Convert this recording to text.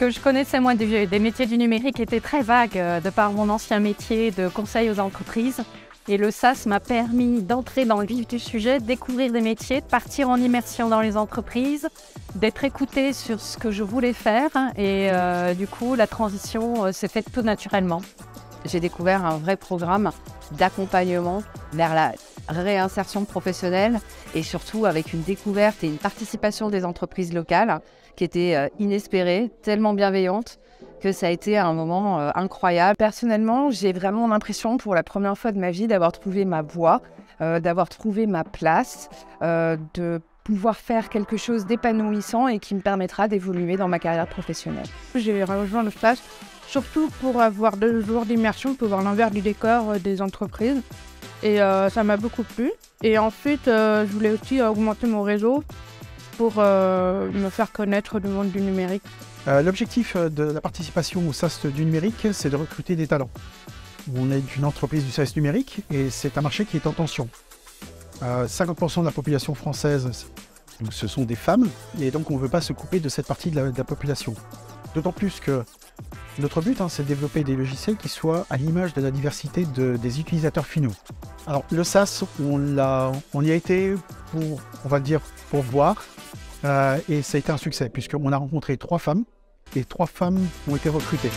que je connaissais moi des métiers du numérique était très vague de par mon ancien métier de conseil aux entreprises. Et le SAS m'a permis d'entrer dans le vif du sujet, de découvrir des métiers, de partir en immersion dans les entreprises, d'être écoutée sur ce que je voulais faire. Et du coup, la transition s'est faite tout naturellement. J'ai découvert un vrai programme d'accompagnement vers la réinsertion professionnelle et surtout avec une découverte et une participation des entreprises locales qui était inespérée, tellement bienveillante que ça a été un moment incroyable. Personnellement, j'ai vraiment l'impression pour la première fois de ma vie d'avoir trouvé ma voie, d'avoir trouvé ma place, de pouvoir faire quelque chose d'épanouissant et qui me permettra d'évoluer dans ma carrière professionnelle. J'ai rejoint le stage surtout pour avoir 2 jours d'immersion, pour voir l'envers du décor des entreprises. Et ça m'a beaucoup plu. Et ensuite, je voulais aussi augmenter mon réseau pour me faire connaître du monde du numérique. L'objectif de la participation au SAS du numérique, c'est de recruter des talents. On est une entreprise du SAS numérique et c'est un marché qui est en tension. 50% de la population française, ce sont des femmes, et donc on ne veut pas se couper de cette partie de la population. D'autant plus que notre but, c'est de développer des logiciels qui soient à l'image de la diversité des utilisateurs finaux. Alors le SAS, on y a été pour, on va dire, pour voir, et ça a été un succès, puisqu'on a rencontré 3 femmes, et 3 femmes ont été recrutées.